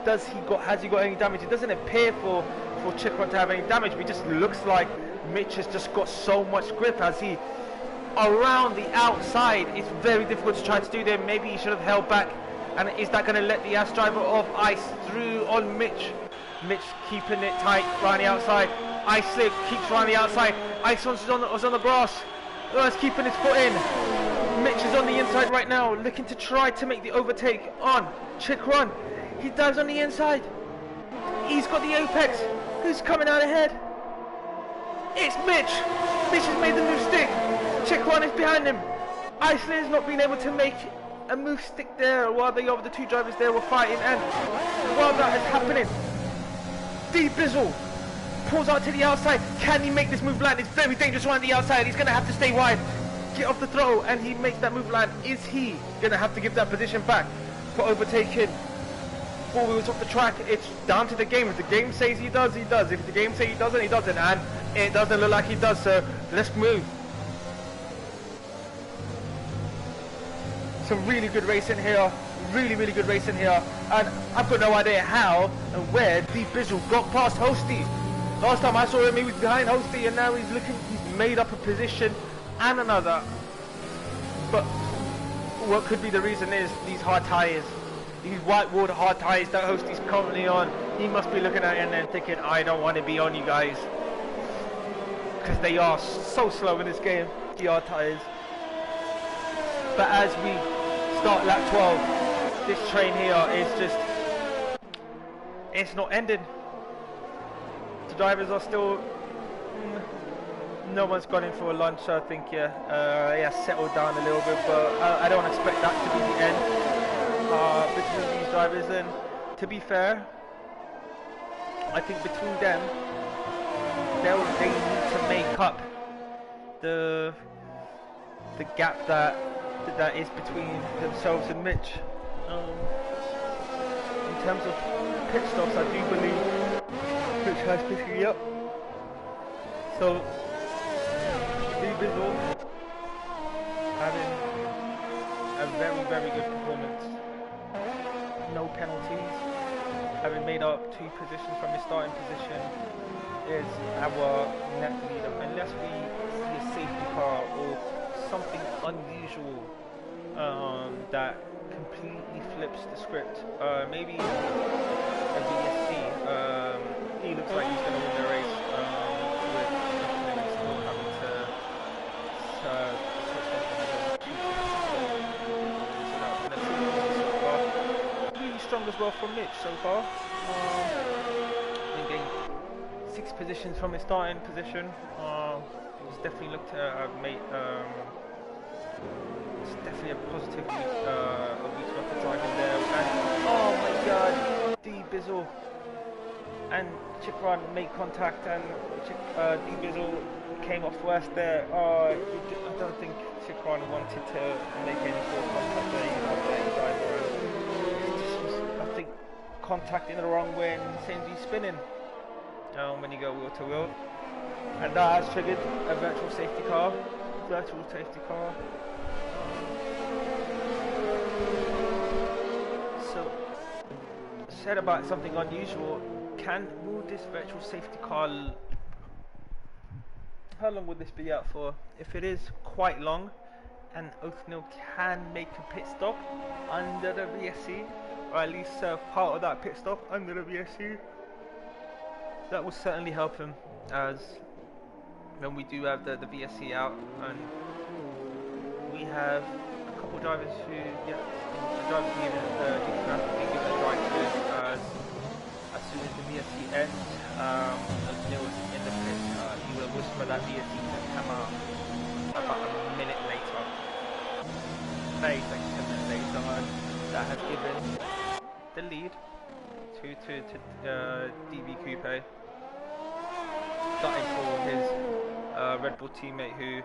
has he got any damage? It doesn't appear for Chikran to have any damage, but it just looks like Mitch has just got so much grip as he around the outside. It's very difficult to try to do there. Maybe he should have held back. And is that going to let the driver of Ice through on Mitch? Mitch keeping it tight around the outside. Ice slip keeps around the outside. Ice was on the grass. He's keeping his foot in. Mitch is on the inside right now, looking to try to make the overtake on Chikran. He dives on the inside. He's got the apex. Who's coming out ahead? It's Mitch. Mitch has made the move stick. Chikran is behind him. Iceland has not been able to make a move stick there while the other two drivers there were fighting, and while that is happening, D Bizzle Pulls out to the outside. Can he make this move land? It's very dangerous around the outside. He's going to have to stay wide. Get off the throttle, and he makes that move land. Is he going to have to give that position back for overtaking 4 wheels off the track? It's down to the game. If the game says he does, he does. If the game says he doesn't, he doesn't. And it doesn't look like he does, so let's move. Some really good racing here. Really good racing here. And I've got no idea how and where D Bizzle got past Hosty. Last time I saw him, he was behind Hosty, and now he's made up a position and another. But what could be the reason is these hard tyres. These white water hard tyres that Hosty's currently on. He must be looking at it and then thinking, I don't want to be on you guys. Because they are so slow in this game, the hard tyres. But as we start lap 12, this train here is just, it's not ending. The drivers are still, no one's gone in for a lunch, so I think, yeah, settled down a little bit, but I don't expect that to be the end between these drivers. And to be fair, I think between them, they need to make up the gap that is between themselves and Mitch. In terms of pit stops, I do believe Mitch has picking up. So Bizzle having a very good performance. No penalties. Having made up 2 positions from his starting position, is our net leader. Unless we see a safety car or something unusual that completely flips the script. Maybe a VSC. He looks like he's going to win the race with definitely still having to switch that. Really strong as well from Mitch so far. He gained 6 positions from his starting position. He's definitely looked to have made. It's definitely a positive week's worth of driving there. And oh my God, D Bizzle and Chikran made contact, and D Bizzle came off worst there. I don't think Chikran wanted to make any sort of contact there. I think contact in the wrong way, and seems he's spinning when you go wheel to wheel, and that has triggered a virtual safety car. So, said about something unusual. Will this virtual safety car? How long would this be out for? If it is quite long, and Oathnil can make a pit stop under the VSC, or at least part of that pit stop under the VSC, that will certainly help him, as when we do have the VSC out, and we have a couple drivers who, the drivers given a drive to, as soon as the VSC ends, Neil was in the pit, he will whisper that VSC can come out about a minute later, maybe like 10 minutes later, and that has given the lead to DB Coupe, starting for his Red Bull teammate, who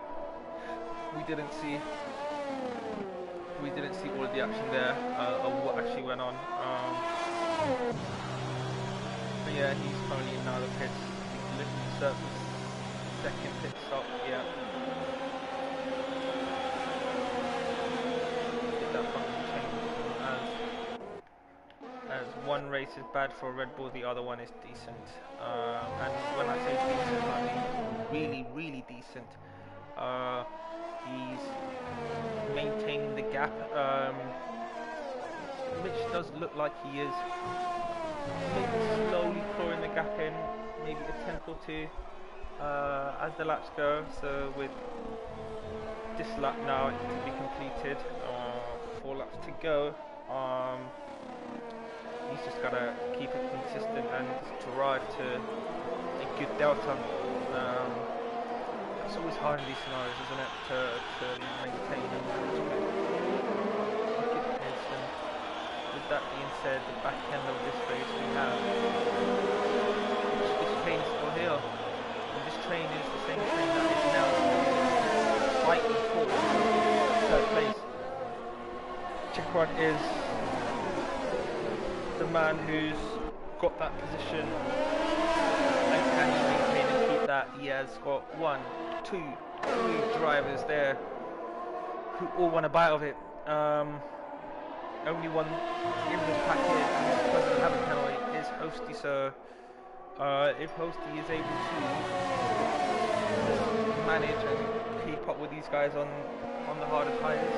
we didn't see all of the action there, or what actually went on. But yeah, he's currently in now the pits. He's lifting the surface. Second pit stop, yeah. Get that function changed. As one race is bad for Red Bull, the other one is decent. And when I say decent, I mean really decent. He's maintaining the gap. Mitch does look like he is maybe slowly clawing the gap in, maybe a tenth or two as the laps go. So with this lap now to be completed, 4 laps to go, he's just got to keep it consistent and drive to a good delta. It's always hard in these scenarios, isn't it, to maintain and manage good pace. And with that being said, the back end of this race we have, which pace still here. And this train is the same train that is now fighting for third place. Chikwan is the man who's got that position, and can he maintain and keep that? He has got 1, 2, 3 drivers there who all want a bite of it. Only one in this packet who doesn't have a penalty is Hosty, so if Hosty is able to manage and keep up with these guys on the harder tyres,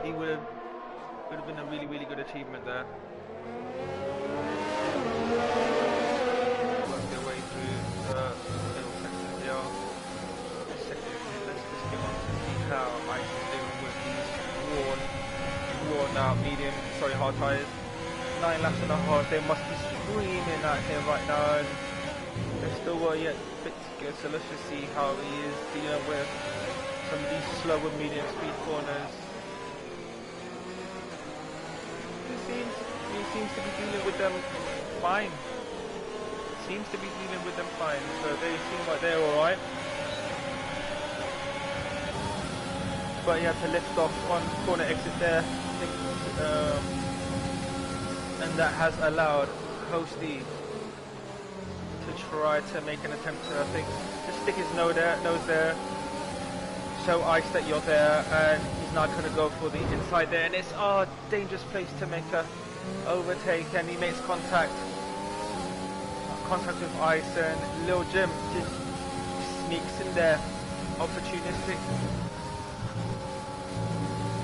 he would have been a really good achievement there. Work their way through the middle section here. Let's just get on to see how I can do with these hard tyres. 9 laps and a half, they must be screaming at him right now, and they've still got yet a bit to go, so let's just see how he is dealing with some of these slower medium speed corners. He seems to be dealing with them fine. So they seem like they're alright. But he had to lift off on corner exit there, and that has allowed Hosty to try to make an attempt to, I think, just stick his nose there, show Ice that you're there, and he's not going to go for the inside there, and it's a dangerous place to make a overtake, and he makes contact with Ice, and Lil Jim just sneaks in there, opportunistic,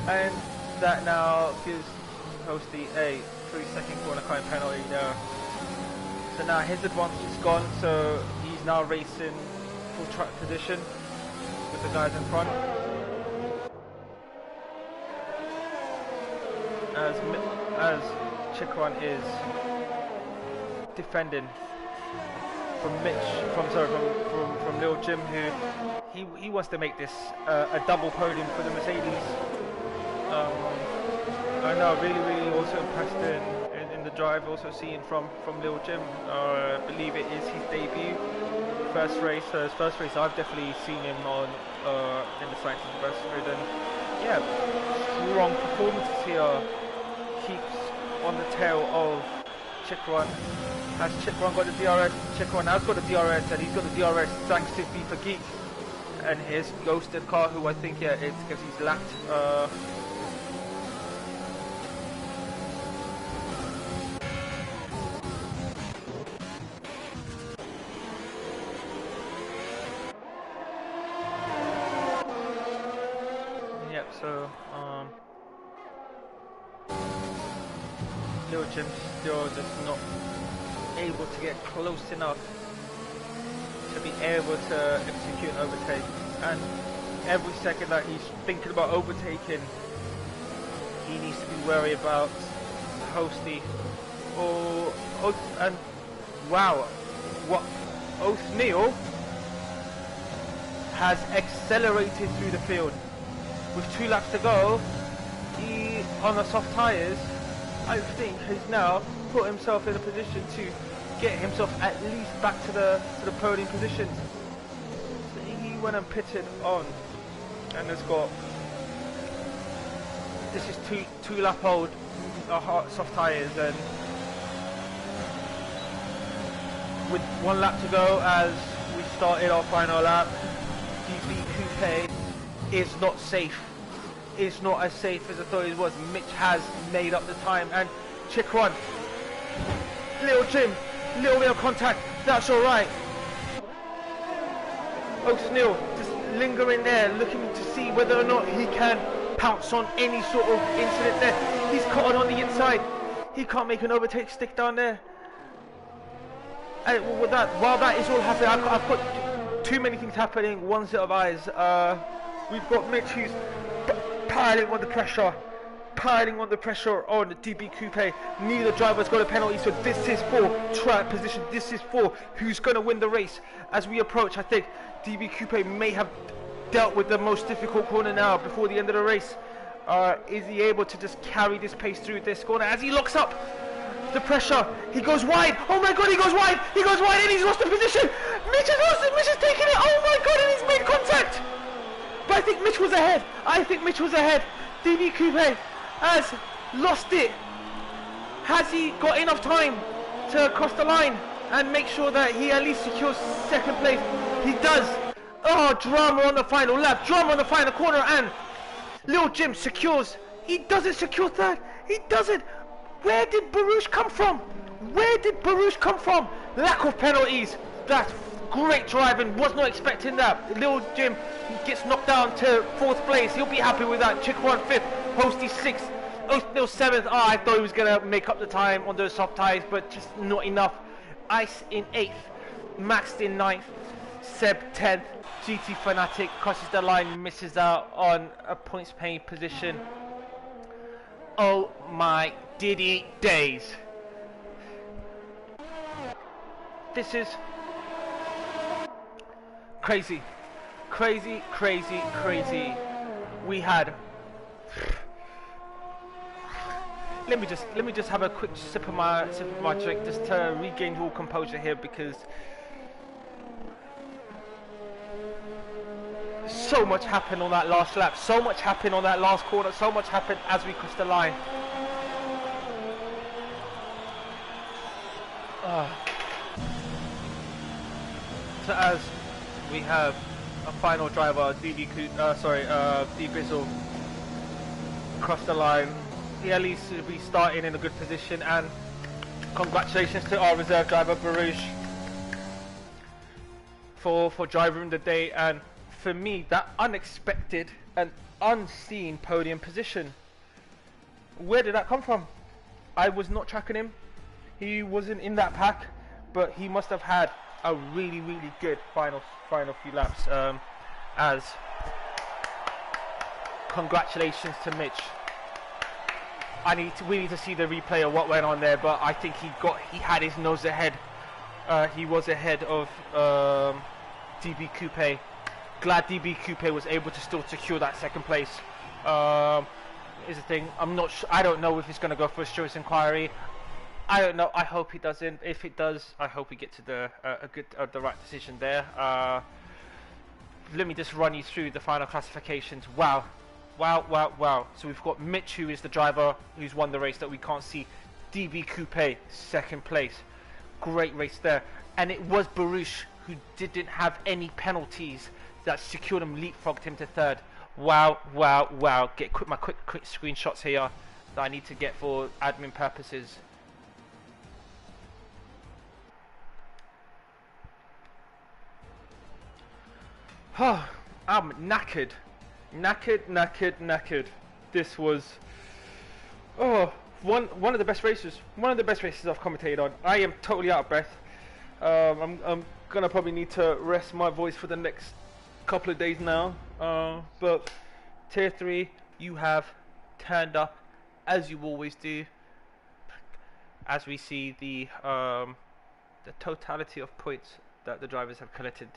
and that now gives Hosty a 3-second corner kind penalty there. So now his advantage is gone, so he's now racing full track position with the guys in front. As Chikwan is defending from Lil Jim, who he wants to make this a double podium for the Mercedes. I know, really also impressed in the drive, also seeing from Lil Jim. I believe it is his debut, first race. His first race I've definitely seen him on in the Science Best Grid, and yeah, strong performances here. Keeps on the tail of Chikwan. Has Chikwan got the DRS? Chikwan has got the DRS, and he's got the DRS thanks to FIFA Geek and his ghosted car, who I think, yeah, it's because he's lapped. Yep, so Lil Jim's still just not able to get close enough to be able to execute an overtake, and every second that he's thinking about overtaking, he needs to be wary about Hosty and wow, what O'Neil has accelerated through the field with 2 laps to go. He, on the soft tyres, I think he's now put himself in a position to get himself at least back to the podium positions. So he went and pitted on, and has got, this is two lap old soft tyres, and with 1 lap to go as we started our final lap, DB Coupe is not safe. It's not as safe as I thought it was. Mitch has made up the time, and Chikwan, Lil Jim, little bit of contact, that's alright. O'Neil just lingering there, looking to see whether or not he can pounce on any sort of incident there. He's caught on the inside. He can't make an overtake stick down there. And while that is all happening, I've got too many things happening, one set of eyes. We've got Mitch who's piling on the pressure on the DB Coupe. Neither driver's got a penalty, so this is for track position. This is for who's going to win the race. As we approach, I think DB Coupe may have dealt with the most difficult corner now before the end of the race. Is he able to just carry this pace through this corner as he locks up? The pressure. He goes wide. Oh my god, he goes wide. He goes wide and he's lost the position. Mitch has lost it. Mitch has taken it. Oh my god, and he's made contact. But I think Mitch was ahead. I think Mitch was ahead. DB Coupe has lost it. Has he got enough time to cross the line and make sure that he at least secures second place? He does. Oh, drama on the final lap. Drama on the final corner, and Lil Jim secures. He doesn't secure third. He doesn't. Where did Barouche come from? Where did Barouche come from? Lack of penalties. That's great driving. Was not expecting that. Lil Jim gets knocked down to 4th place. He'll be happy with that. Chick1 5th. Hosty 6th. Oatmeal 7th. Oh, I thought he was going to make up the time on those soft tyres, but just not enough. Ice in 8th. Max in 9th. Seb 10th. GT Fanatic crosses the line, misses out on a points paying position. Oh my Diddy days. This is crazy. Crazy, crazy, crazy. We had let me just have a quick sip of my drink just to regain all composure here, because so much happened on that last lap, so much happened on that last corner, so much happened as we crossed the line. So as we have a final driver, D Bizzle, cross the line. He at least will be starting in a good position, and congratulations to our reserve driver Barouche for driving the day, and for me, that unexpected and unseen podium position. Where did that come from? I was not tracking him. He wasn't in that pack, but he must have had a really, really good final few laps. As congratulations to Mitch. We need to see the replay of what went on there, but I think he had his nose ahead. He was ahead of DB Coupe. Glad DB Coupe was able to still secure that second place. Is the thing. I'm not sure. I don't know if he's going to go for a serious inquiry. I don't know. I hope he doesn't. If it does, I hope we get to the right decision there. Let me just run you through the final classifications. Wow. So we've got Mitch, who is the driver who's won the race that we can't see. DB Coupe, second place. Great race there. And it was Barouche, who didn't have any penalties, that secured him, leapfrogged him to third. Wow. Get my quick screenshots here that I need to get for admin purposes. I'm knackered. This was one of the best races. One of the best races I've commentated on. I am totally out of breath. I'm gonna probably need to rest my voice for the next couple of days now. But tier 3, you have turned up as you always do. As we see the totality of points that the drivers have collected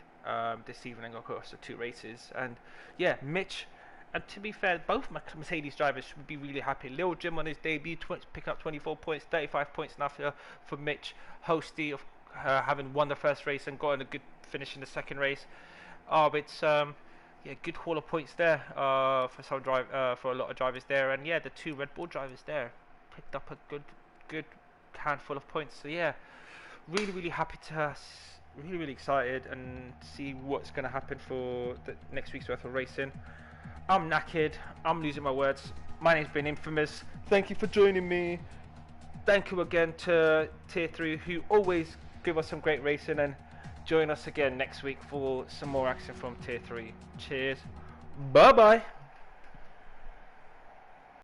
this evening across the 2 races, and yeah, Mitch, and to be fair, both Mercedes drivers should be really happy. Lil Jim on his debut pick up 24 points, 35 points now for Mitch. Hosty of having won the first race and gotten a good finish in the second race. It's good haul of points there for a lot of drivers there, and yeah, the 2 Red Bull drivers there picked up a good handful of points. So yeah, really happy to. Really excited and see what's going to happen for the next week's worth of racing. I'm knackered. I'm losing my words. My name's been Infamous. Thank you for joining me. Thank you again to Tier 3, who always give us some great racing, and join us again next week for some more action from Tier 3. Cheers. Bye bye.